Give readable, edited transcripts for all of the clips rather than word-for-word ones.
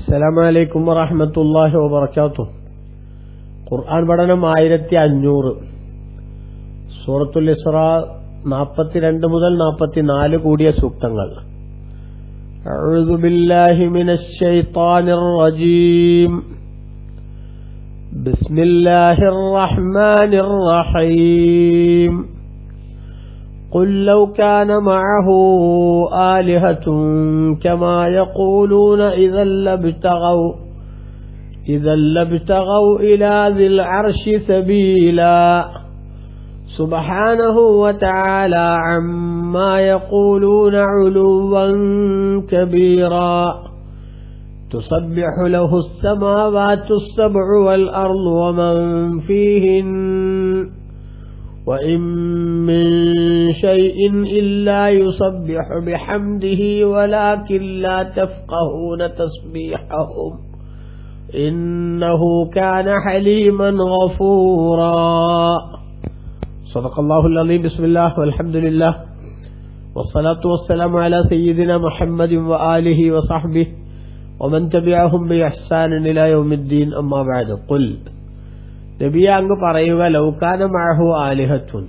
അസ്സലാമു അലൈക്കും വറഹ്മത്തുള്ളാഹി വബറകാതുഹു. ഖുർആൻ പഠനം 1500. സൂറത്തുൽ ഇസ്റാ 42 മുതൽ 44 കൂടിയ സൂക്തങ്ങൾ. അഊദു ബില്ലാഹി മിനശ് ശൈത്വാനിർ റജീം. ബിസ്മില്ലാഹിർ റഹ്മാനിർ റഹീം. قل لو كان معه آلهة كما يقولون إذا لابتغوا إلى ذي العرش سبيلا سبحانه وتعالى عما يقولون علوا كبيرا تسبح له السماوات السبع والأرض ومن فيهن وإن من شيء إلا يسبح بحمده ولكن لا تفقهون تسبيحهم إنه كان حليما غفورا. صدق الله العظيم. بسم الله والحمد لله والصلاة والسلام على سيدنا محمد وآله وصحبه ومن تبعهم بإحسان إلى يوم الدين. أما بعد. قل നബിയെ അങ്ങ് പറയുക, ലൗകാന മഅഹു ആലിഹത്തുൻ,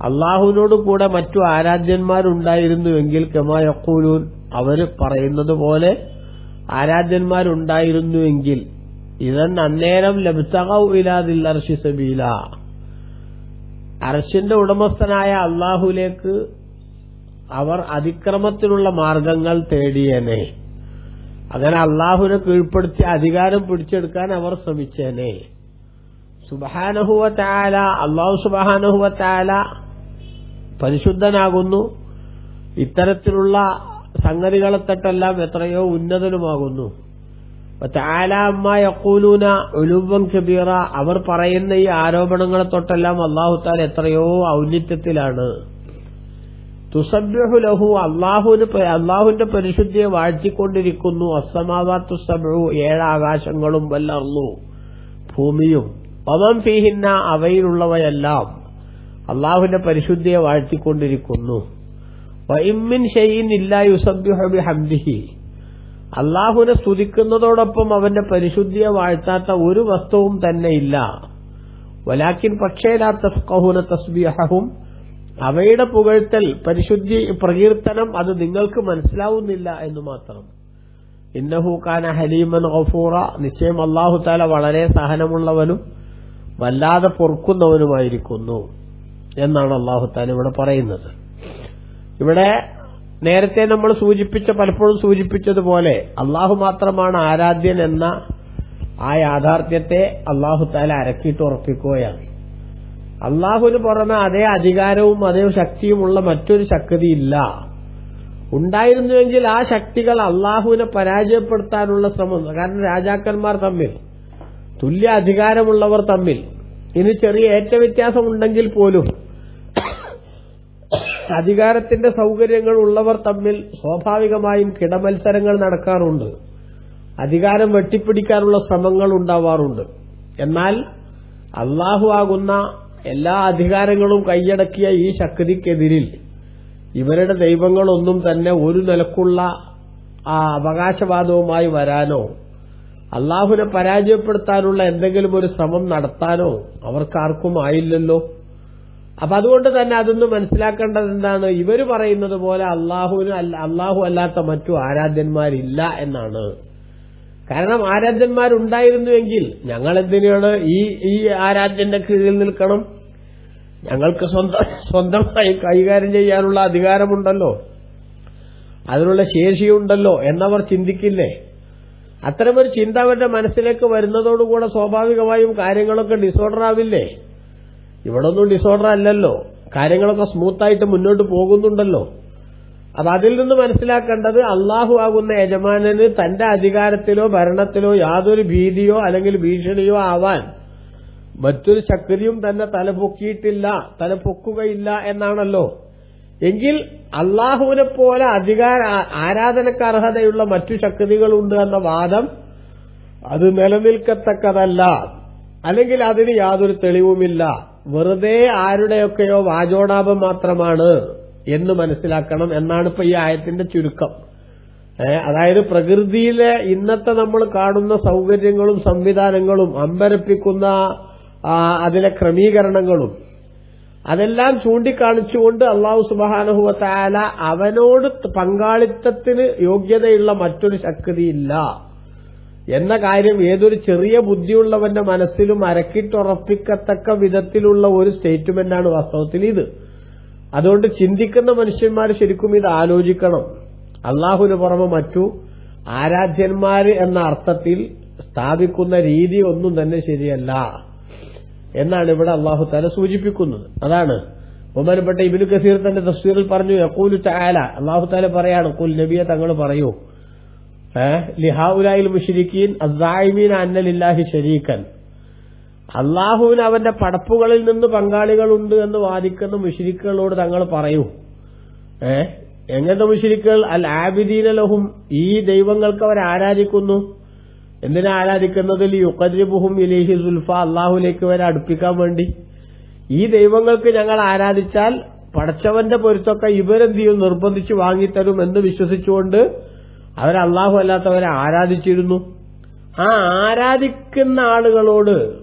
അള്ളാഹുവിനോട് കൂടെ മറ്റു ആരാധ്യന്മാരുണ്ടായിരുന്നുവെങ്കിൽ, കമാ യഖൂലൂൻ, അവർ പറയുന്നത് പോലെ ആരാധ്യന്മാരുണ്ടായിരുന്നുവെങ്കിൽ, ഇദൻ അന്നേരം ലബ്തഗൗ ഇലാ ദിൽ അർശി സബീല, അർശിന്റെ ഉടമസ്ഥനായ അള്ളാഹുലേക്ക് അവർ അതിക്രമത്തിനുള്ള മാർഗങ്ങൾ തേടിയേനെ. അങ്ങനെ അള്ളാഹുവിനെ കീഴ്പ്പെടുത്തി അധികാരം പിടിച്ചെടുക്കാൻ അവർ ശ്രമിച്ചേനെ. സുബ്ഹാനഹു വ തആല, അല്ലാഹു സുബ്ഹാനഹു വ തആല പരിശുദ്ധനാകുന്നു. ഇത്തരത്തിലുള്ള സംഗതികളെ തൊട്ടെല്ലാം എത്രയോ ഉന്നതനുമാകുന്നു. വ തആല അമ്മാ യഖൂലൂന ഉലുവൻ കബീറ, അവർ പറയുന്ന ഈ ആരോപണങ്ങളെ തൊട്ടെല്ലാം അല്ലാഹു തആല എത്രയോ ഔന്നിത്യത്തിലാണ്. തുസബ്ബിഹു ലഹു, അല്ലാഹുവിന്റെ പരിശുദ്ധിയെ വാഴ്ത്തിക്കൊണ്ടിരിക്കുന്നു. അസ്സമാവാത്തു സബ്ഉ, 7 ആകാശങ്ങളും വൽ അർളു, ഭൂമിയും, വമൻ ഫീഹിന്ന, അവയിലുള്ളവയെല്ലാം അള്ളാഹുവിന്റെ പരിശുദ്ധിയെ വാഴ്ത്തിക്കൊണ്ടിരിക്കുന്നു. വഇൻ മിൻ ശൈഇൻ ഇല്ലാ യുസബ്ബിഹു ബിഹംദിഹി, അള്ളാഹുവിനെ സ്തുതിക്കുന്നതോടൊപ്പം അവന്റെ പരിശുദ്ധിയെ വാഴ്ത്താത്ത ഒരു വസ്തുവും തന്നെ ഇല്ല. വലാകിൻ, പക്ഷേ, ലാ തഫ്ഖഹൂന തസ്ബീഹഹും, അവയുടെ പുകഴ്ത്തൽ, പരിശുദ്ധി, പ്രകീർത്തനം അത് നിങ്ങൾക്ക് മനസ്സിലാവുന്നില്ല എന്ന് മാത്രം. ഇന്നഹു കാന ഹലീമൻ ഗഫൂറ, നിശ്ചയം അല്ലാഹു തആല വളരെ സഹനമുള്ളവനും വല്ലാതെ പൊറുക്കുന്നവനുമായിരിക്കുന്നു എന്നാണ് അല്ലാഹു തആല ഇവിടെ പറയുന്നത്. ഇവിടെ നേരത്തെ നമ്മൾ പലപ്പോഴും സൂചിപ്പിച്ചതുപോലെ അല്ലാഹു മാത്രമാണ് ആരാധ്യൻ എന്ന ആ യാഥാർത്ഥ്യത്തെ അല്ലാഹു തആല അരക്കിയിട്ട് ഉറപ്പിക്കുകയാണ്. അല്ലാഹുവിന് പുറമെ അതേ അധികാരവും അതേ ശക്തിയുമുള്ള മറ്റൊരു ശക്തിയില്ല. ഉണ്ടായിരുന്നുവെങ്കിൽ ആ ശക്തികൾ അള്ളാഹുവിനെ പരാജയപ്പെടുത്താനുള്ള ശ്രമം, കാരണം രാജാക്കന്മാർ തമ്മിൽ, തുല്യ അധികാരമുള്ളവർ തമ്മിൽ ഇനി ചെറിയ ഏറ്റവ്യത്യാസം ഉണ്ടെങ്കിൽ പോലും അധികാരത്തിന്റെ സൗകര്യങ്ങൾ ഉള്ളവർ തമ്മിൽ സ്വാഭാവികമായും കിടമത്സരങ്ങൾ നടക്കാറുണ്ട്. അധികാരം വെട്ടിപ്പിടിക്കാനുള്ള ശ്രമങ്ങൾ ഉണ്ടാവാറുണ്ട്. എന്നാൽ അള്ളാഹു ആകുന്ന എല്ലാ അധികാരങ്ങളും കൈയടക്കിയ ഈ ശക്തിക്കെതിരിൽ ഇവരുടെ ദൈവങ്ങളൊന്നും തന്നെ ഒരു നിലക്കുള്ള ആ അവകാശവാദവുമായി വരാനോ അള്ളാഹുവിനെ പരാജയപ്പെടുത്താനുള്ള എന്തെങ്കിലും ഒരു ശ്രമം നടത്താനോ അവർക്കാർക്കും ആയില്ലല്ലോ. അപ്പൊ അതുകൊണ്ട് തന്നെ അതൊന്ന് മനസ്സിലാക്കേണ്ടത് എന്താണ്, ഇവര് പറയുന്നത് പോലെ അള്ളാഹു അല്ലാത്ത മറ്റു ആരാധ്യന്മാരില്ല എന്നാണ്. കാരണം ആരാധ്യന്മാരുണ്ടായിരുന്നുവെങ്കിൽ ഞങ്ങൾ എന്തിനാണ് ഈ ആരാധ്യന്റെ കീഴിൽ നിൽക്കണം? ഞങ്ങൾക്ക് സ്വന്തമായി കൈകാര്യം ചെയ്യാനുള്ള അധികാരമുണ്ടല്ലോ, അതിനുള്ള ശേഷിയുണ്ടല്ലോ എന്നവർ ചിന്തിക്കില്ലേ? അത്തരമൊരു ചിന്ത അവരുടെ മനസ്സിലേക്ക് വരുന്നതോടുകൂടെ സ്വാഭാവികമായും കാര്യങ്ങളൊക്കെ ഡിസോർഡർ ആവില്ലേ? ഇവിടെ ഒന്നും ഡിസോർഡർ അല്ലല്ലോ, കാര്യങ്ങളൊക്കെ സ്മൂത്തായിട്ട് മുന്നോട്ട് പോകുന്നുണ്ടല്ലോ. അപ്പൊ അതിൽ നിന്ന് മനസ്സിലാക്കേണ്ടത്, അള്ളാഹു ആകുന്ന യജമാനന് തന്റെ അധികാരത്തിലോ ഭരണത്തിലോ യാതൊരു ഭീതിയോ അല്ലെങ്കിൽ ഭീഷണിയോ ആവാൻ മറ്റൊരു ശക്തിയും തന്നെ തലപൊക്കുകയില്ല എന്നാണല്ലോ. എങ്കിൽ അള്ളാഹുവിനെ പോലെ ആരാധനക്ക് അർഹതയുള്ള മറ്റു ശക്തികളുണ്ട് എന്ന വാദം അത് നിലനിൽക്കത്തക്കതല്ല, അല്ലെങ്കിൽ അതിന് യാതൊരു തെളിവുമില്ല. വെറുതെ ആരുടെയൊക്കെയോ വാചോടാപം മാത്രമാണ് എന്ന് മനസ്സിലാക്കണം എന്നാണ് ഇപ്പൊ ഈ ആയത്തിന്റെ ചുരുക്കം. അതായത് പ്രകൃതിയിലെ ഇന്നത്തെ നമ്മൾ കാണുന്ന സൗകര്യങ്ങളും സംവിധാനങ്ങളും അമ്പരപ്പിക്കുന്ന അതിലെ ക്രമീകരണങ്ങളും അതെല്ലാം ചൂണ്ടിക്കാണിച്ചുകൊണ്ട് അല്ലാഹു സുബ്ഹാനഹു വ തആല അവനോട് പങ്കാളിത്തത്തിന് യോഗ്യതയുള്ള മറ്റൊരു ശക്തിയില്ല എന്ന കാര്യം ഏതൊരു ചെറിയ ബുദ്ധിയുള്ളവന്റെ മനസ്സിലും അരക്കിട്ടുറപ്പിക്കത്തക്ക വിധത്തിലുള്ള ഒരു സ്റ്റേറ്റ്മെന്റാണ് വാസ്തവത്തിൽ ഇത്. അതുകൊണ്ട് ചിന്തിക്കുന്ന മനുഷ്യന്മാർ ശരിക്കും ഇത് ആലോചിക്കണം. അള്ളാഹുവിന് പുറമെ മറ്റു ആരാധ്യന്മാര് എന്ന അർത്ഥത്തിൽ സ്ഥാപിക്കുന്ന രീതി ഒന്നും തന്നെ ശരിയല്ല എന്നാണ് ഇവിടെ അള്ളാഹു തആല സൂചിപ്പിക്കുന്നത്. അതാണ് ബഹുമാനപ്പെട്ട ഇബ്നു കസീർ തന്റെ തഫ്സീറിൽ പറഞ്ഞു, യഖൂലു തആല, അള്ളാഹു തആല പറയാണ്, ഖുൽ നബിയെ തങ്ങൾ പറയൂ, ലിഹാഉലായിൽ മുശ്രിക്കീൻ അസ്സായിമീന അന്ന ലില്ലാഹി ശരീകൻ, അള്ളാഹുവിന് അവന്റെ പടപ്പുകളിൽ നിന്ന് പങ്കാളികളുണ്ട് എന്ന് വാദിക്കുന്ന മുശ്രിക്കുകളോട് തങ്ങൾ പറയൂ. എങ്ങനത്തെ മുശ്രിക്കുകൾ? അൽ ആബിദീന ലഹും, ഈ ദൈവങ്ങൾക്ക് അവർ ആരാധിക്കുന്നു. എന്തിനാ ആരാധിക്കുന്നത്? ലിയുഖർരിബുഹും ഇലൈഹി സുൽഫ, അള്ളാഹുലേക്ക് വരെ അടുപ്പിക്കാൻ വേണ്ടി. ഈ ദൈവങ്ങൾക്ക് ഞങ്ങൾ ആരാധിച്ചാൽ പടച്ചവന്റെ പൊരുത്തൊക്കെ ഇവരെന്ത് ചെയ്യും? നിർബന്ധിച്ച് വാങ്ങിത്തരും എന്ന് വിശ്വസിച്ചുകൊണ്ട് അവർ അള്ളാഹു അല്ലാത്തവരെ ആരാധിച്ചിരുന്നു. ആ ആരാധിക്കുന്ന ആളുകളോട്,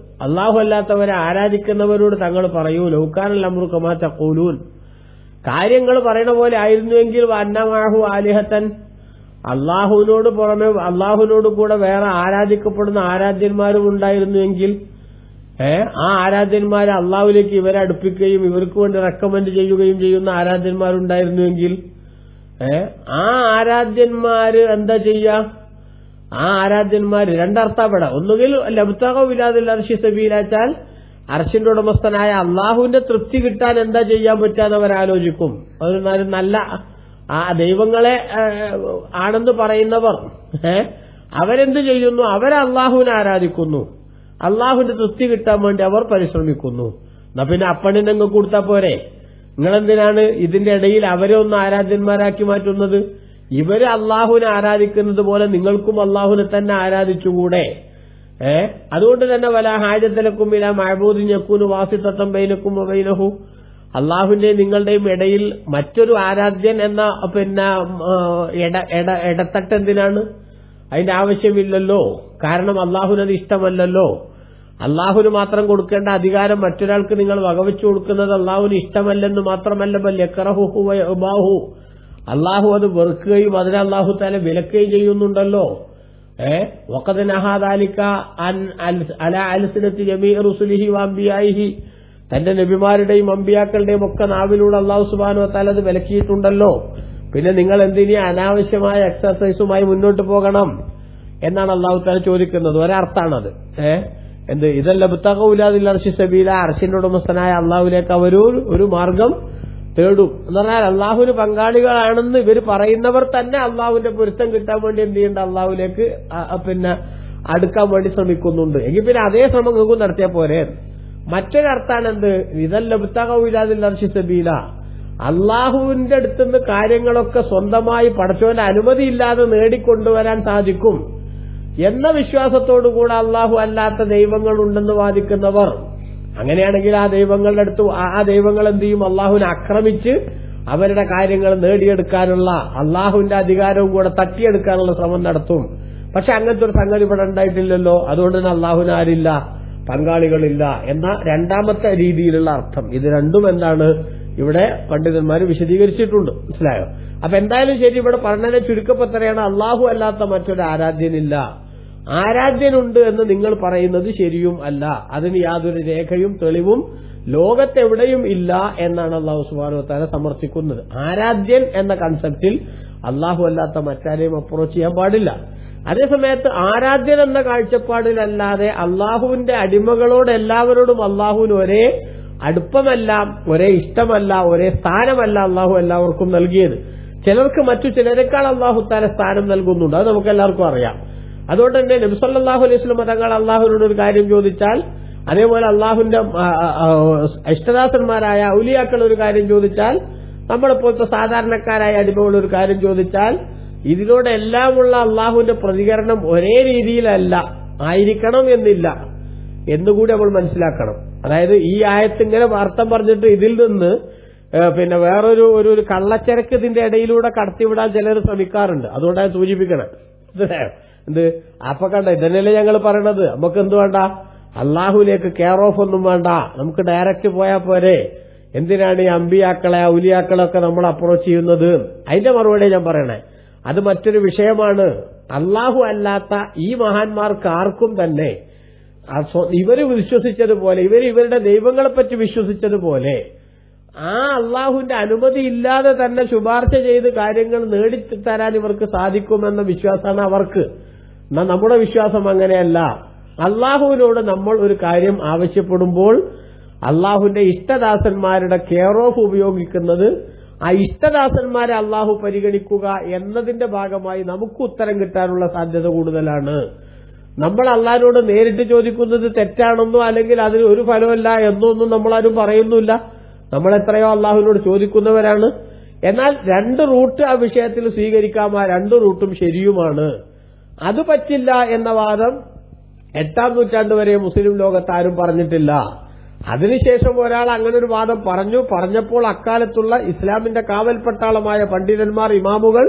അള്ളാഹു അല്ലാത്തവരെ ആരാധിക്കുന്നവരോട് തങ്ങൾ പറയൂ, ലൗകാനൽ അംറു കമാ തഖൂലൂൻ, കാര്യങ്ങൾ പറയണ പോലെ ആയിരുന്നുവെങ്കിൽ വന്നമാഹു ആലിഹത്തൻ, അള്ളാഹുവിനോട് പുറമെ അള്ളാഹുവിനോട് കൂടെ വേറെ ആരാധിക്കപ്പെടുന്ന ആരാധ്യന്മാരും ഉണ്ടായിരുന്നുവെങ്കിൽ, ആ ആരാധ്യന്മാരെ അള്ളാഹുലേക്ക് ഇവരെ അടുപ്പിക്കുകയും ഇവർക്ക് വേണ്ടി റെക്കമെൻഡ് ചെയ്യുകയും ചെയ്യുന്ന ആരാധ്യന്മാരുണ്ടായിരുന്നുവെങ്കിൽ, ആ ആരാധ്യന്മാര് എന്താ ചെയ്യാ? ആ ആരാധ്യന്മാര് രണ്ടർത്ഥപ്പെട, ഒന്നുകിൽ ലബ്തഗൗ അർശി സബീലാച്ചാൽ അർശിന്റെ ഉടമസ്ഥനായ അള്ളാഹുവിന്റെ തൃപ്തി കിട്ടാൻ എന്താ ചെയ്യാൻ പറ്റാന്ന് അവരാലോചിക്കും. ഒരു നല്ല ആ ദൈവങ്ങളെ ആണെന്ന് പറയുന്നവർ അവരെന്ത് ചെയ്യുന്നു? അവരെ അള്ളാഹുവിനെ ആരാധിക്കുന്നു, അള്ളാഹുവിന്റെ തൃപ്തി കിട്ടാൻ വേണ്ടി അവർ പരിശ്രമിക്കുന്നു. എന്നാ പിന്നെ അപ്പണിനങ്ങ് കൊടുത്താ പോരെ? നിങ്ങളെന്തിനാണ് ഇതിന്റെ ഇടയിൽ അവരെ ഒന്ന് ആരാധ്യന്മാരാക്കി മാറ്റുന്നത്? ഇവര് അള്ളാഹുവിനെ ആരാധിക്കുന്നത് പോലെ നിങ്ങൾക്കും അള്ളാഹുവിനെ തന്നെ ആരാധിച്ചുകൂടെ? അതുകൊണ്ട് തന്നെ വലാ ഹാജത്തലക്കും ഇലാ മഅബൂദിൻ യകൂനു വാസിത്തൻ ബൈനക്കും വബൈനഹു, അള്ളാഹുവിന്റെയും നിങ്ങളുടെയും ഇടയിൽ മറ്റൊരു ആരാധ്യൻ എന്ന പിന്നെ ഇടത്തട്ട് എന്തിനാണ്? അതിന്റെ ആവശ്യമില്ലല്ലോ. കാരണം അള്ളാഹുവിനത് ഇഷ്ടമല്ലല്ലോ. അള്ളാഹുവിന് മാത്രം കൊടുക്കേണ്ട അധികാരം മറ്റൊരാൾക്ക് നിങ്ങൾ വകവെച്ചു കൊടുക്കുന്നത് അള്ളാഹുവിന് ഇഷ്ടമല്ലെന്ന് മാത്രമല്ല, ബൽ യക്റഹുഹു വയഅബാഹു, അള്ളാഹു അത് വെറുക്കുകയും അതിനെ അള്ളാഹു തആല വിലക്കുകയും ചെയ്യുന്നുണ്ടല്ലോ. വഖദ് നഹാ ദാലിക അലാ അൽസിനതി ജമീഇ റുസുലിഹി വഅംബിയാഇഹി, തന്റെ നബിമാരുടെയും അമ്പിയാക്കളുടെയും ഒക്കെ നാവിലൂടെ അള്ളാഹു സുബ്ഹാനഹു വ തആല അത് വിലക്കിയിട്ടുണ്ടല്ലോ. പിന്നെ നിങ്ങൾ എന്തിനീ അനാവശ്യമായ എക്സർസൈസുമായി മുന്നോട്ട് പോകണം എന്നാണ് അള്ളാഹു തആല ചോദിക്കുന്നത്. ഒരർത്ഥാണത്. എന്ത് ഇതല്ല ബുത്തഖൗലാദിൽ അർശി സബീല, അർശിന്റെ ഉടമസ്ഥനായ അള്ളാഹുലേക്ക് അവർ ഒരു മാർഗം തേടും എന്ന് പറഞ്ഞാൽ അള്ളാഹുവിന് പങ്കാളികളാണെന്ന് ഇവർ പറയുന്നവർ തന്നെ അള്ളാഹുവിന്റെ പൊരുത്തം കിട്ടാൻ വേണ്ടി എന്ത് ചെയ്യേണ്ട? അള്ളാഹുലേക്ക് പിന്നെ അടുക്കാൻ വേണ്ടി ശ്രമിക്കുന്നുണ്ട്. എങ്കിൽ പിന്നെ അതേ ശ്രമം നിങ്ങൾക്ക് നടത്തിയാൽ പോരെ. മറ്റൊരർത്ഥാണ് എന്ത്? ഇതല്ല ബുത്തഖൗലാദിൽ അർശി സബീല, അള്ളാഹുവിന്റെ അടുത്തുനിന്ന് കാര്യങ്ങളൊക്കെ സ്വന്തമായി പടച്ചവന്റെ അനുമതിയില്ലാതെ നേടിക്കൊണ്ടുവരാൻ സാധിക്കും എന്ന വിശ്വാസത്തോടുകൂടെ അള്ളാഹു അല്ലാത്ത ദൈവങ്ങളുണ്ടെന്ന് വാദിക്കുന്നവർ, അങ്ങനെയാണെങ്കിൽ ആ ദൈവങ്ങളുടെ അടുത്ത് ആ ദൈവങ്ങൾ എന്ത് ചെയ്യും? അള്ളാഹുവിനെ ആക്രമിച്ച് അവരുടെ കാര്യങ്ങൾ നേടിയെടുക്കാനുള്ള അള്ളാഹുവിന്റെ അധികാരവും കൂടെ തട്ടിയെടുക്കാനുള്ള ശ്രമം നടത്തും. പക്ഷെ അങ്ങനത്തെ ഒരു സംഗതി ഇവിടെ ഉണ്ടായിട്ടില്ലല്ലോ. അതുകൊണ്ട് തന്നെ അള്ളാഹുവിന് ആരില്ല? പങ്കാളികളില്ല എന്ന രണ്ടാമത്തെ രീതിയിലുള്ള അർത്ഥം. ഇത് രണ്ടും എന്താണ് ഇവിടെ പണ്ഡിതന്മാർ വിശദീകരിച്ചിട്ടുണ്ട്. മനസ്സിലായോ? അപ്പൊ എന്തായാലും ശരി, ഇവിടെ പറഞ്ഞതിനെ ചുരുക്കപ്പത്രയാണ് അള്ളാഹു അല്ലാത്ത മറ്റൊരു ആരാധ്യനില്ല. ആരാധ്യനുണ്ട് എന്ന് നിങ്ങൾ പറയുന്നത് ശരിയും അല്ല. അതിന് യാതൊരു രേഖയും തെളിവും ലോകത്തെവിടെയും ഇല്ല എന്നാണ് അള്ളാഹു സുബ്ഹാനഹു വ തആല സമർത്ഥിക്കുന്നത്. ആരാധ്യൻ എന്ന കൺസെപ്റ്റിൽ അള്ളാഹു അല്ലാത്ത മറ്റാരെയും അപ്രോച്ച് ചെയ്യാൻ പാടില്ല. അതേസമയത്ത് ആരാധ്യൻ എന്ന കാഴ്ചപ്പാടിലല്ലാതെ അള്ളാഹുവിന്റെ അടിമകളോട് എല്ലാവരോടും അള്ളാഹുവിന് ഒരേ അടുപ്പമല്ല, ഒരേ ഇഷ്ടമല്ല, ഒരേ സ്ഥാനമല്ല അള്ളാഹു എല്ലാവർക്കും നൽകിയത്. ചിലർക്ക് മറ്റു ചിലരെക്കാൾ അള്ളാഹു തആല സ്ഥാനം നൽകുന്നുണ്ട്. അത് നമുക്ക് എല്ലാവർക്കും അറിയാം. അതുകൊണ്ട് തന്നെ നബി സല്ലല്ലാഹു അലൈഹി വസല്ലം തങ്ങൾ അള്ളാഹുവിനോട് ഒരു കാര്യം ചോദിച്ചാൽ, അതേപോലെ അള്ളാഹുവിന്റെ ഇഷ്ടദാസന്മാരായ ഔലിയാക്കൾ ഒരു കാര്യം ചോദിച്ചാൽ, നമ്മളെപ്പോലത്തെ സാധാരണക്കാരായ അടിമകൾ ഒരു കാര്യം ചോദിച്ചാൽ, ഇതിനോടെല്ലാമുള്ള അള്ളാഹുവിന്റെ പ്രതികരണം ഒരേ രീതിയിലല്ല, ആയിരിക്കണം എന്നില്ല എന്നുകൂടി നമ്മൾ മനസ്സിലാക്കണം. അതായത് ഈ ആയത്ത് ഇങ്ങനെ അർത്ഥം പറഞ്ഞിട്ട് ഇതിൽ നിന്ന് പിന്നെ വേറൊരു ഒരു കള്ളച്ചരക്ക് ഇതിന്റെ ഇടയിലൂടെ കടത്തിവിടാൻ ചിലർ ശ്രമിക്കാറുണ്ട്. അതുകൊണ്ടാണ് സൂചിപ്പിക്കണം. എന്ത് അപ്പൊ കണ്ട ഇതന്നെയല്ലേ ഞങ്ങൾ പറയണത്, നമുക്ക് എന്ത് വേണ്ട, അള്ളാഹുലേക്ക് കെയർ ഓഫ് ഒന്നും വേണ്ട, നമുക്ക് ഡയറക്റ്റ് പോയാൽ പോരെ, എന്തിനാണ് ഈ അമ്പിയാക്കളെ ഔലിയാക്കളൊക്കെ നമ്മൾ അപ്രോച്ച് ചെയ്യുന്നത്? അതിന്റെ മറുപടി ഞാൻ പറയണേ, അത് മറ്റൊരു വിഷയമാണ്. അള്ളാഹു അല്ലാത്ത ഈ മഹാന്മാർക്ക് ആർക്കും തന്നെ ഇവര് വിശ്വസിച്ചതുപോലെ, ഇവരുടെ ദൈവങ്ങളെപ്പറ്റി വിശ്വസിച്ചതുപോലെ ആ അള്ളാഹുവിന്റെ അനുമതി ഇല്ലാതെ തന്നെ ശുപാർശ ചെയ്ത് കാര്യങ്ങൾ നേടിത്തരാൻ ഇവർക്ക് സാധിക്കുമെന്ന വിശ്വാസമാണ് അവർക്ക്. എന്നാൽ നമ്മുടെ വിശ്വാസം അങ്ങനെയല്ല. അള്ളാഹുവിനോട് നമ്മൾ ഒരു കാര്യം ആവശ്യപ്പെടുമ്പോൾ അള്ളാഹുവിന്റെ ഇഷ്ടദാസന്മാരുടെ കെയർ ഓഫ് ഉപയോഗിക്കുന്നത് ആ ഇഷ്ടദാസന്മാരെ അള്ളാഹു പരിഗണിക്കുക എന്നതിന്റെ ഭാഗമായി നമുക്ക് ഉത്തരം കിട്ടാനുള്ള സാധ്യത കൂടുതലാണ്. നമ്മൾ അള്ളാഹിനോട് നേരിട്ട് ചോദിക്കുന്നത് തെറ്റാണെന്നോ അല്ലെങ്കിൽ അതിന് ഒരു ഫലമല്ല എന്നൊന്നും നമ്മളാരും പറയുന്നില്ല. നമ്മൾ എത്രയോ അള്ളാഹുവിനോട് ചോദിക്കുന്നവരാണ്. എന്നാൽ രണ്ട് റൂട്ട് ആ വിഷയത്തിൽ സ്വീകരിക്കാം, ആ രണ്ട് റൂട്ടും ശരിയുമാണ്. അത് പറ്റില്ല എന്ന വാദം 8-ാം നൂറ്റാണ്ട് വരെ മുസ്ലിം ലോകത്ത് ആരും പറഞ്ഞിട്ടില്ല. അതിനുശേഷം ഒരാൾ അങ്ങനൊരു വാദം പറഞ്ഞപ്പോൾ അക്കാലത്തുള്ള ഇസ്ലാമിന്റെ കാവൽപ്പട്ടാളമായ പണ്ഡിതന്മാർ, ഇമാമുകൾ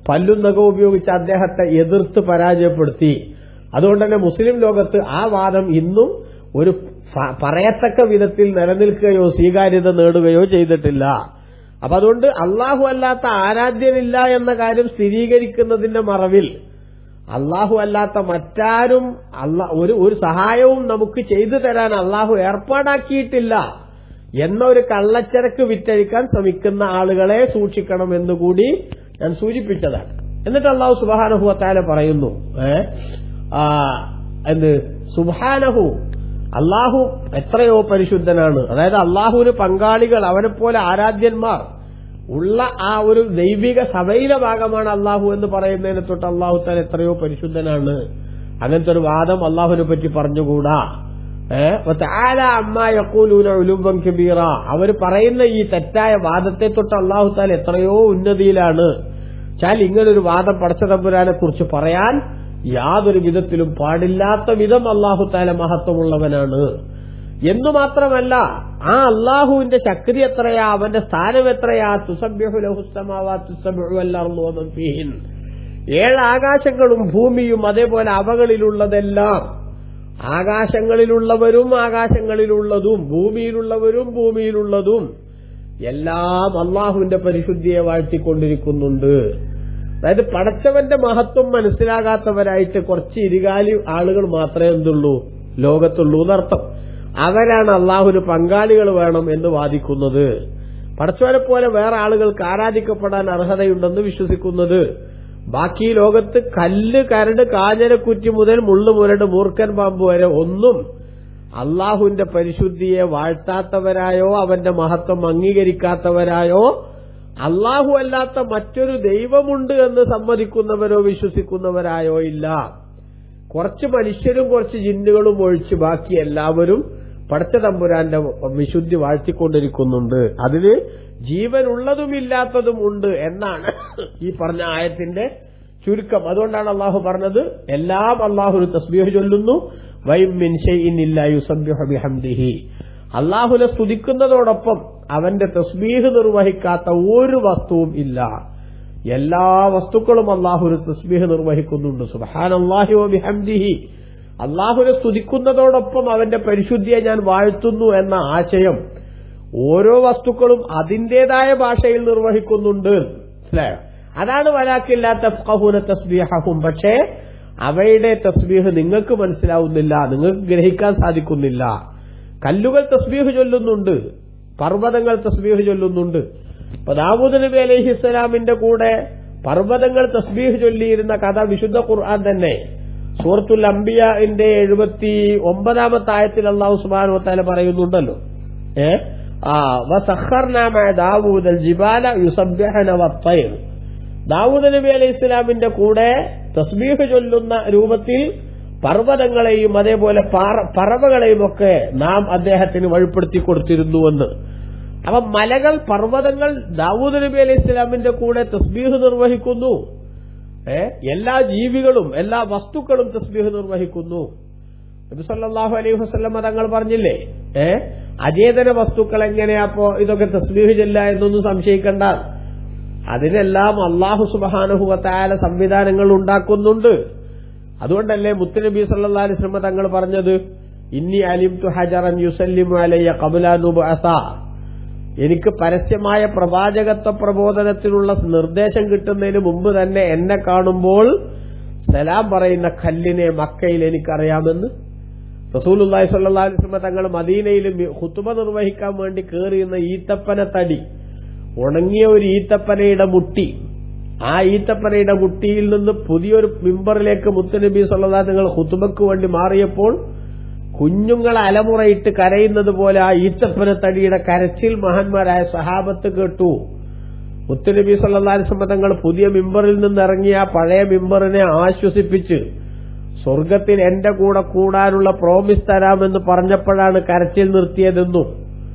പല്ലും നഖവും ഉപയോഗിച്ച് അദ്ദേഹത്തെ എതിർത്ത് പരാജയപ്പെടുത്തി. അതുകൊണ്ട് തന്നെ മുസ്ലിം ലോകത്ത് ആ വാദം ഇന്നും ഒരു പറയത്തക്ക വിധത്തിൽ നിലനിൽക്കുകയോ സ്വീകാര്യത നേടുകയോ ചെയ്തിട്ടില്ല. അപ്പൊ അതുകൊണ്ട് അള്ളാഹു അല്ലാത്ത ആരാധ്യനില്ല എന്ന കാര്യം സ്ഥിരീകരിക്കുന്നതിന്റെ മറവിൽ അള്ളാഹു അല്ലാത്ത മറ്റാരും ഒരു സഹായവും നമുക്ക് ചെയ്തു തരാൻ അള്ളാഹു ഏർപ്പാടാക്കിയിട്ടില്ല എന്ന ഒരു കള്ളച്ചരക്ക് വിറ്റഴിക്കാൻ ശ്രമിക്കുന്ന ആളുകളെ സൂക്ഷിക്കണമെന്നുകൂടി ഞാൻ സൂചിപ്പിച്ചതാണ്. എന്നിട്ട് അള്ളാഹു സുബ്ഹാനഹു വ തആല പറയുന്നു, സുബ്ഹാനഹു, അള്ളാഹു എത്രയോ പരിശുദ്ധനാണ്. അതായത് അള്ളാഹുവിന് പങ്കാളികൾ, അവനെപ്പോലെ ആരാധ്യന്മാർ ഉള്ള ആ ഒരു ദൈവിക സഭയിലെ ഭാഗമാണ് അള്ളാഹു എന്ന് പറയുന്നതിനെ തൊട്ട് അള്ളാഹു താൻ എത്രയോ പരിശുദ്ധനാണ്. അങ്ങനത്തെ ഒരു വാദം അള്ളാഹുവിനെ പറ്റി പറഞ്ഞുകൂടാ. അവർ പറയുന്ന ഈ തെറ്റായ വാദത്തെ തൊട്ട് അള്ളാഹു താൻ എത്രയോ ഉന്നതിയിലാണ്. ചാൽ ഇങ്ങനൊരു വാദം പടച്ച തമ്പുരാനെ കുറിച്ച് പറയാൻ യാതൊരു വിധത്തിലും പാടില്ലാത്ത വിധം അള്ളാഹു താല മഹത്വമുള്ളവനാണ് എന്നു മാത്രമല്ല, ആ അള്ളാഹുവിന്റെ ശക്തി എത്രയാ, അവന്റെ സ്ഥാനം എത്രയാ. തുസബ്ബിഹു ലഹു സ്സമാവാതു സബ്ഉ വൽ അർളു വമൻ ഫീഹിൻ, 7 ആകാശങ്ങളും ഭൂമിയും അതേപോലെ അവകളിലുള്ളതെല്ലാം, ആകാശങ്ങളിലുള്ളവരും ആകാശങ്ങളിലുള്ളതും ഭൂമിയിലുള്ളവരും ഭൂമിയിലുള്ളതും എല്ലാം അള്ളാഹുവിന്റെ പരിശുദ്ധിയെ വാഴ്ത്തിക്കൊണ്ടിരിക്കുന്നുണ്ട്. അതായത് പടച്ചവന്റെ മഹത്വം മനസ്സിലാകാത്തവരായിട്ട് കുറച്ച് ഇരുകാലി ആളുകൾ മാത്രമേ എന്തുള്ളൂ, ലോകത്തുള്ളൂ എന്നർത്ഥം. അവരാണ് അള്ളാഹുവിന് പങ്കാളികൾ വേണം എന്ന് വാദിക്കുന്നത്. പടച്ചവനെ പോലെ വേറെ ആളുകൾക്ക് ആരാധിക്കപ്പെടാൻ അർഹതയുണ്ടെന്ന് വിശ്വസിക്കുന്നത്. ബാക്കി ലോകത്ത് കല്ല്, കരട്, കാഞ്ഞരക്കുറ്റി മുതൽ മുള്ളുമുരട്, മൂർഖൻ പാമ്പ് വരെ ഒന്നും അള്ളാഹുവിന്റെ പരിശുദ്ധിയെ വാഴ്ത്താത്തവരായോ അവന്റെ മഹത്വം അംഗീകരിക്കാത്തവരായോ അള്ളാഹു അല്ലാത്ത മറ്റൊരു ദൈവമുണ്ട് എന്ന് സമ്മതിക്കുന്നവരോ വിശ്വസിക്കുന്നവരായോ ഇല്ല. കുറച്ച് മനുഷ്യരും കുറച്ച് ജിന്നുകളും ഒഴിച്ച് ബാക്കി എല്ലാവരും പടച്ച തമ്പുരാന്റെ വിശുദ്ധി വാഴ്ത്തിക്കൊണ്ടിരിക്കുന്നുണ്ട്. അതിന് ജീവനുള്ളതും ഇല്ലാത്തതും ഉണ്ട് എന്നാണ് ഈ പറഞ്ഞ ആയത്തിന്റെ ചുരുക്കം. അതുകൊണ്ടാണ് അള്ളാഹു പറഞ്ഞത്, എല്ലാം അള്ളാഹുവിന് തസ്ബീഹ് ചൊല്ലുന്നു. വൈം മിൻ ശൈഇൻ ഇല്ലാ യുസബ്ബിഹു ബിഹംദിഹി, അള്ളാഹുവിനെ സ്തുതിക്കുന്നതോടൊപ്പം അവന്റെ തസ്ബീഹ് നിർവഹിക്കാത്ത ഒരു വസ്തുവും ഇല്ല. എല്ലാ വസ്തുക്കളും അള്ളാഹുവിന് തസ്ബീഹ് നിർവഹിക്കുന്നുണ്ട്. സുബ്ഹാനല്ലാഹി വ ബിഹംദിഹി, അള്ളാഹുവിനെ സ്തുതിക്കുന്നതോടൊപ്പം അവന്റെ പരിശുദ്ധിയെ ഞാൻ വാഴ്ത്തുന്നു എന്ന ആശയം ഓരോ വസ്തുക്കളും അതിന്റേതായ ഭാഷയിൽ നിർവഹിക്കുന്നുണ്ട്. മനസ്സിലായോ? അതാണ് വലാകിൻ ലാ തഫ്ഖഹൂന തസ്ബീഹഹും, പക്ഷേ അവയുടെ തസ്ബീഹ് നിങ്ങൾക്ക് മനസ്സിലാവുന്നില്ല, നിങ്ങൾക്ക് ഗ്രഹിക്കാൻ സാധിക്കുന്നില്ല. കല്ലുകൾ തസ്ബീഹ് ചൊല്ലുന്നുണ്ട്, പർവ്വതങ്ങൾ തസ്ബീഹ് ചൊല്ലുന്നുണ്ട്. അപ്പൊ ദാവൂദ് നബി അലൈഹിസ്സലാമിന്റെ കൂടെ പർവ്വതങ്ങൾ തസ്ബീഹ് ചൊല്ലിയിരുന്ന കഥ വിശുദ്ധ ഖുർആൻ തന്നെ സൂറത്തുൽ അംബിയാഇന്റെ 79-ാമത്തെ ആയത്തിൽ അല്ലാഹു സുബ്ഹാനഹു വ തആല പറയുന്നുണ്ടല്ലോ, വസഖർനാ മഅ ദാവൂദൽ ജിബാല യുസബ്ബിഹന വത്തൈർ, ദാവൂദ് നബി അലൈഹിസ്സലാമിന്റെ കൂടെ തസ്ബീഹ് ചൊല്ലുന്ന രൂപത്തിൽ പർവ്വതങ്ങളെയും അതേപോലെ പറവകളെയും ഒക്കെ നാം അദ്ദേഹത്തിന് വഴിപ്പെടുത്തി കൊടുത്തിരുന്നുവെന്ന്. അപ്പൊ മലകൾ, പർവ്വതങ്ങൾ ദാവൂദ് നബി അലൈഹി ഇസ്ലാമിന്റെ കൂടെ തസ്ബീഹ് നിർവഹിക്കുന്നു. എല്ലാ ജീവികളും എല്ലാ വസ്തുക്കളും തസ്ബീഹ് നിർവഹിക്കുന്നു. നബി സല്ലല്ലാഹു അലൈഹി വസല്ലം തങ്ങൾ പറഞ്ഞില്ലേ, അചേതന വസ്തുക്കൾ എങ്ങനെയാപ്പോ ഇതൊക്കെ തസ്ബീഹ് ചെല്ല എന്നൊന്നും സംശയിക്കണ്ട. അതിനെല്ലാം അല്ലാഹു സുബ്ഹാനഹു വ തആല സംവിധാനങ്ങൾ ഉണ്ടാക്കുന്നുണ്ട്. അതുകൊണ്ടല്ലേ മുത്തുനബി സല്ലല്ലാഹു അലൈഹി വസല്ലം തങ്ങൾ പറഞ്ഞത്, ഇന്നി അലിംതു ഹജറൻ യുസല്ലിമു അലയ്യ ഖബ്ല അൻ ഉബ്അസ, എനിക്ക് പരസ്യമായ പ്രവാചകത്വ പ്രബോധനത്തിനുള്ള നിർദ്ദേശം കിട്ടുന്നതിന് മുമ്പ് തന്നെ എന്നെ കാണുമ്പോൾ സലാം പറയുന്ന കല്ലിനെ മക്കയിൽ എനിക്കറിയാമെന്ന്. റസൂലുള്ളാഹി സ്വല്ലല്ലാഹു അലൈഹി വസല്ലം തങ്ങൾ മദീനയിൽ ഖുതുബ നിർവഹിക്കാൻ വേണ്ടി കയറിയുന്ന ഈത്തപ്പന തടി, ഉണങ്ങിയ ഒരു ഈത്തപ്പനയുടെ മുട്ടി, ആ ഈത്തപ്പനയുടെ മുട്ടിയിൽ നിന്ന് പുതിയൊരു മിമ്പറിലേക്ക് മുത്തുനബി സ്വല്ലല്ലാഹു അലൈഹി വസല്ലം ഖുതുബക്ക് വേണ്ടി മാറിയപ്പോൾ കുഞ്ഞുങ്ങൾ അലമുറയിട്ട് കരയുന്നത് പോലെ ആ ഈത്തപ്പന തടിയുടെ കരച്ചിൽ മഹാന്മാരായ സഹാബത്ത് കേട്ടു. മുത്തുനബി സല്ലല്ലാഹു അലൈഹി വസല്ലം തങ്ങൾ പുതിയ മിമ്പറിൽ നിന്നിറങ്ങിയ പഴയ മിമ്പറിനെ ആശ്വസിപ്പിച്ച് സ്വർഗത്തിൽ എന്റെ കൂടെ കൂടാനുള്ള പ്രോമിസ് തരാമെന്ന് പറഞ്ഞപ്പോഴാണ് കരച്ചിൽ നിർത്തിയതെന്നും,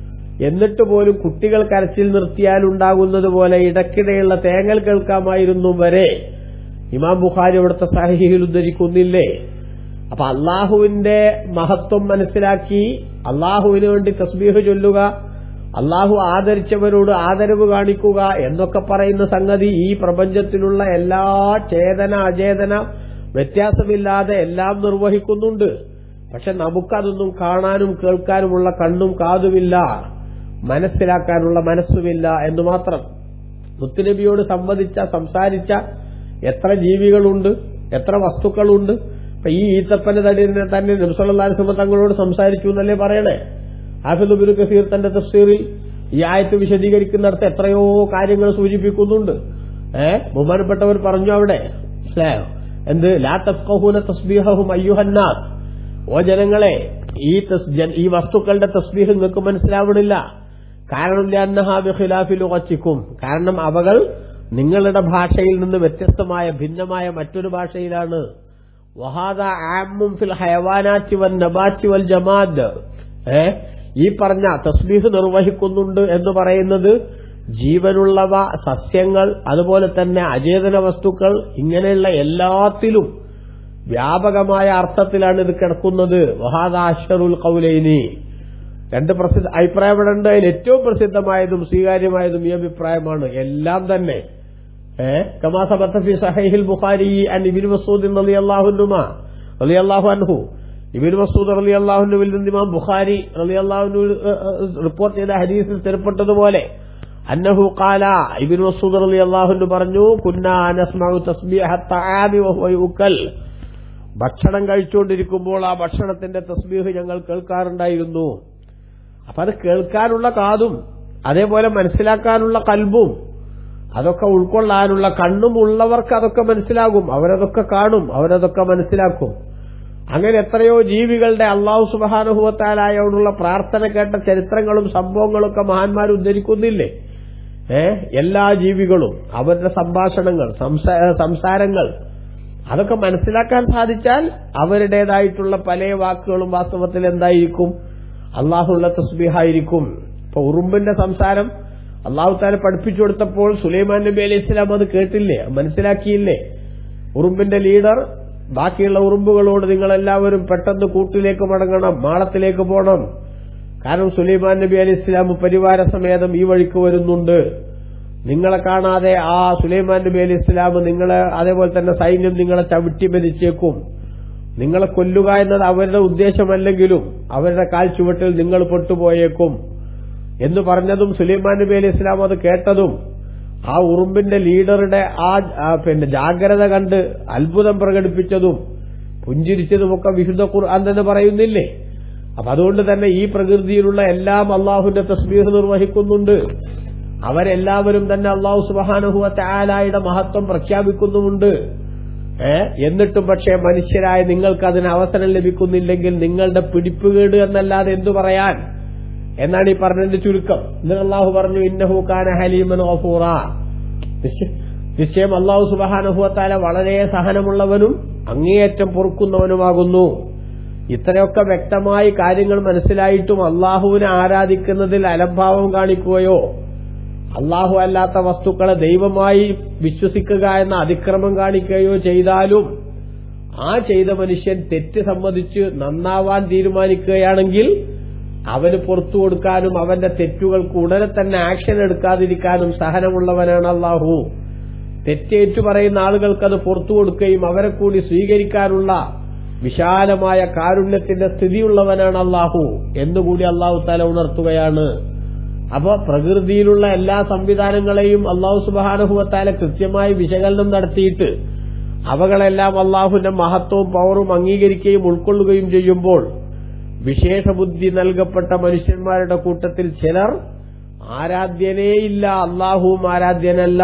എന്നിട്ട് പോലും കുട്ടികൾ കരച്ചിൽ നിർത്തിയാലുണ്ടാകുന്നത് പോലെ ഇടയ്ക്കിടെയുള്ള തേങ്ങൽ കേൾക്കാമായിരുന്നു വരെ ഇമാം ബുഖാരി ഇവിടുത്തെ സഹീഹിൽ ഉദ്ധരിക്കുന്നില്ലേ. അപ്പൊ അള്ളാഹുവിന്റെ മഹത്വം മനസ്സിലാക്കി അള്ളാഹുവിന് വേണ്ടി തസ്ബീഹ് ചൊല്ലുക, അള്ളാഹു ആദരിച്ചവരോട് ആദരവ് കാണിക്കുക എന്നൊക്കെ പറയുന്ന സംഗതി ഈ പ്രപഞ്ചത്തിലുള്ള എല്ലാ ചേതന അചേതന വ്യത്യാസമില്ലാതെ എല്ലാം നിർവഹിക്കുന്നുണ്ട്. പക്ഷെ നമുക്കതൊന്നും കാണാനും കേൾക്കാനുമുള്ള കണ്ണും കാതുമില്ല, മനസ്സിലാക്കാനുള്ള മനസ്സുമില്ല എന്ന് മാത്രം. മുത്തുനബിയോട് സംസാരിച്ച എത്ര ജീവികളുണ്ട്, എത്ര വസ്തുക്കളുണ്ട്. അപ്പൊ ഈ ഈത്തപ്പന തടിനെ തന്നെ നബി സല്ലല്ലാഹു അലൈഹി വസല്ലം തങ്ങളോട് സംസാരിച്ചു എന്നല്ലേ പറയണേ. ഹാഫിദ് ഇബ്നു കസീർ തന്റെ തഫ്സീറിൽ ഈ ആയത്ത് വിശദീകരിക്കുന്നിടത്ത് എത്രയോ കാര്യങ്ങൾ സൂചിപ്പിക്കുന്നുണ്ട്. ബഹുമാനപ്പെട്ടവർ പറഞ്ഞു അവിടെ, എന്ത് ലാ തഫ്ഖഹൂന തസ്ബീഹഹും അയ്യുഹന്നാസ്, ഓ ജനങ്ങളെ ഈ വസ്തുക്കളുടെ തസ്ബീഹ് നിങ്ങൾക്ക് മനസ്സിലാവണില്ല. കാരണം ലഅന്നഹാ ബിഖിലാഫി ലുഗത്തിക്കും, കാരണം അവകൾ നിങ്ങളുടെ ഭാഷയിൽ നിന്ന് വ്യത്യസ്തമായ ഭിന്നമായ മറ്റൊരു ഭാഷയിലാണ്. വഹാദാ ആമ്മുൻ ഫിൽ ഹയവാനാത്തി വൻ നബാത്തി വൽ ജമാദ്, ഈ പറഞ്ഞ തസ്ബീഹ് നിർവഹിക്കുന്നുണ്ട് എന്ന് പറയുന്നത് ജീവനുള്ളവ, സസ്യങ്ങൾ, അതുപോലെ തന്നെ അചേതന വസ്തുക്കൾ, ഇങ്ങനെയുള്ള എല്ലാത്തിലും വ്യാപകമായ അർത്ഥത്തിലാണ് ഇത് കിടക്കുന്നത്. വഹാദാ അശ്ഹറുൽ ഖൗലൈനി, രണ്ട് അഭിപ്രായപ്പെടുന്നുണ്ട്. അതിൽ ഏറ്റവും പ്രസിദ്ധമായതും സ്വീകാര്യമായതും ഈ അഭിപ്രായമാണ്. എല്ലാം തന്നെ കമാ സബത ഫി സഹീഹിൽ ബുഖാരി അൻ ഇബ്നു മസ്ഊദ് റളിയല്ലാഹു അൻഹു, ഇബ്നു മസ്ഊദ് റളിയല്ലാഹു അൻഹുവിൽ നിന്ന് ഇമാം ബുഖാരി റളിയല്ലാഹു അൻഹു റിപ്പോർട്ട് ചെയ്ത ഹദീസിൽ സ്ഥിരപ്പെട്ടതുപോലെ അന്നഹു ഖാല, ഇബ്നു മസ്ഊദ് റളിയല്ലാഹു അൻഹു പറഞ്ഞു, കുന്നാ നസ്മഉ തസ്ബീഹ തആമി വഹുവ യുക്കൽ, ഭക്ഷണം കഴിച്ചുകൊണ്ടിരിക്കുമ്പോൾ ആ ഭക്ഷണത്തിന്റെ തസ്ബീഹ് ഞങ്ങൾ കേൾക്കാറുണ്ടായിരുന്നു. അപ്പൊ അത് കേൾക്കാനുള്ള കാതും അതേപോലെ മനസ്സിലാക്കാനുള്ള കൽബും അതൊക്കെ ഉൾക്കൊള്ളാനുള്ള കണ്ണും ഉള്ളവർക്ക് അതൊക്കെ മനസ്സിലാകും, അവരതൊക്കെ കാണും, അവരതൊക്കെ മനസ്സിലാക്കും. അങ്ങനെ എത്രയോ ജീവികളുടെ അല്ലാഹു സുബ്ഹാനഹു വ തആലയോടുള്ള പ്രാർത്ഥന കേട്ട ചരിത്രങ്ങളും സംഭവങ്ങളും ഒക്കെ മഹാന്മാർ ഉദ്ധരിക്കുന്നില്ലേ. എല്ലാ ജീവികളും അവരുടെ സംഭാഷണങ്ങൾ, സംസാരങ്ങൾ അതൊക്കെ മനസ്സിലാക്കാൻ സാധിച്ചാൽ അവരുടേതായിട്ടുള്ള പല വാക്കുകളും വാസ്തവത്തിൽ എന്തായിരിക്കും, അള്ളാഹുള്ള തസ്ബീഹായിരിക്കും. ഇപ്പൊ ഉറുമ്പിന്റെ സംസാരം അള്ളാഹു താല പഠിപ്പിച്ചു കൊടുത്തപ്പോൾ സുലൈമാൻ നബി അലൈഹി ഇസ്ലാം അത് കേട്ടില്ലേ, മനസ്സിലാക്കിയില്ലേ. ഉറുമ്പിന്റെ ലീഡർ ബാക്കിയുള്ള ഉറുമ്പുകളോട് നിങ്ങളെല്ലാവരും പെട്ടെന്ന് കൂട്ടിലേക്ക് മടങ്ങണം, മാളത്തിലേക്ക് പോകണം, കാരണം സുലൈമാൻ നബി അലൈഹി ഇസ്ലാം പരിവാര സമേതം ഈ വഴിക്ക് വരുന്നുണ്ട്, നിങ്ങളെ കാണാതെ ആ സുലൈമാൻ നബി അലൈഹി ഇസ്ലാം നിങ്ങളെ, അതേപോലെ തന്നെ സൈന്യം നിങ്ങളെ ചവിട്ടി മരിച്ചേക്കും, നിങ്ങളെ കൊല്ലുക എന്നത് അവരുടെ ഉദ്ദേശമല്ലെങ്കിലും അവരുടെ കാൽ ചുവട്ടിൽ നിങ്ങൾ പെട്ടുപോയേക്കും എന്ന് പറഞ്ഞതും സുലൈമാൻ നബി അലൈഹി ഇസ്ലാം അത് കേട്ടതും ആ ഉറുമ്പിന്റെ ലീഡറുടെ ആ ജാഗ്രത കണ്ട് അത്ഭുതം പ്രകടിപ്പിച്ചതും പുഞ്ചിരിച്ചതുമൊക്കെ വിശുദ്ധ ഖുർആൻ തന്നെ പറയുന്നില്ലേ. അപ്പൊ അതുകൊണ്ട് തന്നെ ഈ പ്രകൃതിയിലുള്ള എല്ലാം അള്ളാഹുവിന്റെ തസ്ബീഹ് നിർവഹിക്കുന്നുണ്ട്. അവരെല്ലാവരും തന്നെ അള്ളാഹു സുബ്ഹാനഹു വ തആലയുടെ മഹത്വം പ്രഖ്യാപിക്കുന്നുമുണ്ട്. എന്നിട്ടും പക്ഷേ മനുഷ്യരായ നിങ്ങൾക്ക് അതിന് അവസരം ലഭിക്കുന്നില്ലെങ്കിൽ നിങ്ങളുടെ പിടിപ്പുകേട് എന്നല്ലാതെ എന്തു പറയാൻ എന്നാണ് ഈ പറഞ്ഞതിന്റെ ചുരുക്കം. എന്നിട്ട് അള്ളാഹു പറഞ്ഞു, ഇന്നഹു കാന ഹലീമൻ ഗഫൂറ, നിശ്ചയം അള്ളാഹു സുബ്ഹാനഹു വ തആല വളരെ സഹനമുള്ളവനും അങ്ങേയറ്റം പൊറുക്കുന്നവനുമാകുന്നു. ഇത്രയൊക്കെ വ്യക്തമായി കാര്യങ്ങൾ മനസ്സിലായിട്ടും അള്ളാഹുവിനെ ആരാധിക്കുന്നതിൽ അലംഭാവം കാണിക്കുകയോ അള്ളാഹു അല്ലാത്ത വസ്തുക്കളെ ദൈവമായി വിശ്വസിക്കുക എന്ന അതിക്രമം കാണിക്കുകയോ ചെയ്താലും ആ ചെയ്ത മനുഷ്യൻ തെറ്റ് സമ്മതിച്ച് നന്നാവാൻ തീരുമാനിക്കുകയാണെങ്കിൽ അവന് പുറത്തു കൊടുക്കാനും അവന്റെ തെറ്റുകൾക്ക് ഉടനെ തന്നെ ആക്ഷൻ എടുക്കാതിരിക്കാനും സഹനമുള്ളവനാണ് അല്ലാഹു. തെറ്റേറ്റു പറയുന്ന ആളുകൾക്ക് അത് പുറത്തു കൊടുക്കുകയും അവരെ കൂടി സ്വീകരിക്കാനുള്ള വിശാലമായ കാരുണ്യത്തിന്റെ സ്ഥിതിയുള്ളവനാണ് അല്ലാഹു എന്നുകൂടി അല്ലാഹു തആല ഉണർത്തുകയാണ്. അപ്പൊ പ്രകൃതിയിലുള്ള എല്ലാ സംവിധാനങ്ങളെയും അല്ലാഹു സുബ്ഹാനഹു വ തആല കൃത്യമായി വിശകലനം നടത്തിയിട്ട് അവകളെല്ലാം അല്ലാഹുവിന്റെ മഹത്വവും പവറും അംഗീകരിക്കുകയും ഉൾക്കൊള്ളുകയും ചെയ്യുമ്പോൾ വിശേഷബുദ്ധി നൽകപ്പെട്ട മനുഷ്യന്മാരുടെ കൂട്ടത്തിൽ ചിലർ ആരാധ്യനേയില്ല, അല്ലാഹുവും ആരാധ്യനല്ല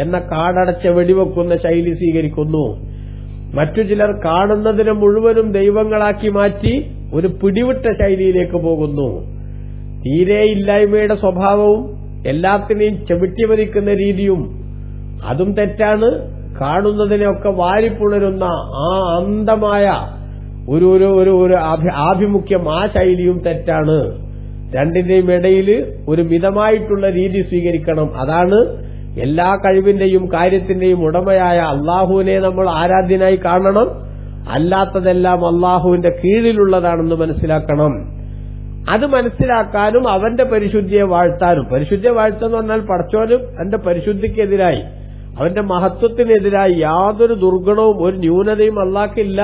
എന്ന കാടടച്ച വെടിവെക്കുന്ന ശൈലി സ്വീകരിക്കുന്നു. മറ്റു ചിലർ കാണുന്നതിനെ മുഴുവനും ദൈവങ്ങളാക്കി മാറ്റി ഒരു പിടിവിട്ട ശൈലിയിലേക്ക് പോകുന്നു. തീരെ ഇല്ലായ്മയുടെ സ്വഭാവവും എല്ലാത്തിനെയും ചെവിട്ടിവരിക്കുന്ന രീതിയും അതും തെറ്റാണ്. കാണുന്നതിനെയൊക്കെ വാരിപ്പുണരുന്ന ആ അന്ധമായ ഒരു ആഭിമുഖ്യം, ആ ശൈലിയും തെറ്റാണ്. രണ്ടിന്റെയും ഇടയിൽ ഒരു മിതമായിട്ടുള്ള രീതി സ്വീകരിക്കണം. അതാണ് എല്ലാ കഴിവിന്റെയും കാര്യത്തിന്റെയും ഉടമയായ അള്ളാഹുവിനെ നമ്മൾ ആരാധ്യനായി കാണണം. അല്ലാത്തതെല്ലാം അള്ളാഹുവിന്റെ കീഴിലുള്ളതാണെന്ന് മനസ്സിലാക്കണം. അത് മനസ്സിലാക്കാനും അവന്റെ പരിശുദ്ധിയെ വാഴ്ത്താനും, പരിശുദ്ധിയെ വാഴ്ത്തെന്ന് പറഞ്ഞാൽ പടച്ചോനും അവന്റെ പരിശുദ്ധിക്കെതിരായി, അവന്റെ മഹത്വത്തിനെതിരായി യാതൊരു ദുർഗുണവും ഒരു ന്യൂനതയും അള്ളാഹ്ക്കില്ല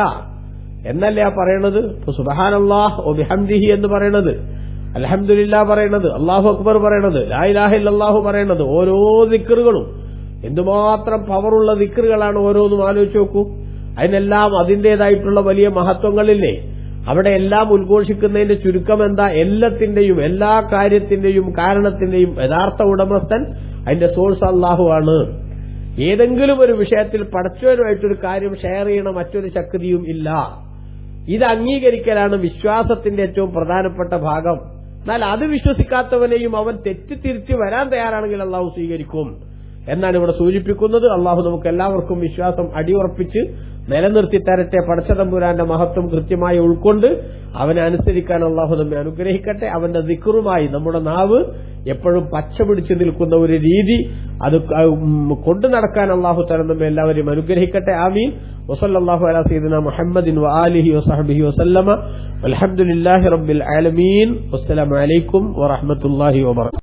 എന്നല്ലേ പറയണത്. സുബ്ഹാനല്ലാഹ് വ ബിഹംദിഹി എന്ന് പറയണത്, അൽഹംദുലില്ലാഹ് പറയണത്, അല്ലാഹു അക്ബർ പറയണത്, ലാ ഇലാഹ ഇല്ലല്ലാഹു പറയണത്, ഓരോ ദിക്റുകളും എന്തുമാത്രം പവറുള്ള ദിക്റുകളാണ് ഓരോന്നും. ആലോചിച്ച് നോക്കൂ. അതിനെല്ലാം അതിന്റേതായിട്ടുള്ള വലിയ മഹത്വങ്ങളില്ലേ. അവിടെ എല്ലാം ഉദ്ഘോഷിക്കുന്നതിന്റെ ചുരുക്കം എന്താ? എല്ലാത്തിന്റെയും എല്ലാ കാര്യത്തിന്റെയും കാരണത്തിന്റെയും യഥാർത്ഥ ഉടമസ്ഥൻ അതിന്റെ സോഴ്സ് അല്ലാഹു ആണ്. ഏതെങ്കിലും ഒരു വിഷയത്തിൽ പടച്ചവനുമായിട്ടൊരു കാര്യം ഷെയർ ചെയ്യണ മറ്റൊരു ശക്തിയും ഇല്ല. ഇത് അംഗീകരിക്കലാണ് വിശ്വാസത്തിന്റെ ഏറ്റവും പ്രധാനപ്പെട്ട ഭാഗം. എന്നാൽ അത് വിശ്വസിക്കാത്തവനെയും അവൻ തെറ്റ് തിരിച്ച് വരാൻ തയ്യാറാണെങ്കിൽ അള്ളാഹു സ്വീകരിക്കും എന്നാണ് ഇവിടെ സൂചിപ്പിക്കുന്നത്. അള്ളാഹു നമുക്ക് എല്ലാവർക്കും വിശ്വാസം അടിയുറപ്പിച്ച് നിലനിർത്തി തരട്ടെ. പടച്ചതമ്പുരാന്റെ മഹത്വം കൃത്യമായി ഉൾക്കൊണ്ട് അവനെ അനുസരിക്കാൻ അള്ളാഹു നമ്മെ അനുഗ്രഹിക്കട്ടെ. അവന്റെ ദിക്റുമായി നമ്മുടെ നാവ് എപ്പോഴും പച്ച പിടിച്ചു നിൽക്കുന്ന ഒരു രീതി അത് കൊണ്ടു നടക്കാൻ അള്ളാഹു തആല നമ്മെ എല്ലാവരെയും അനുഗ്രഹിക്കട്ടെ. ആമീൻ. വസല്ലല്ലാഹു അലാ സയ്യിദിനാ മുഹമ്മദിൻ വആലിഹി വസഹ്ബിഹി വസല്ലമ വൽഹംദുലില്ലാഹി റബ്ബിൽ ആലമീൻ. വസ്സലാമു അലൈക്കും വറഹ്മത്തുള്ളാഹി വബറകാതുഹു.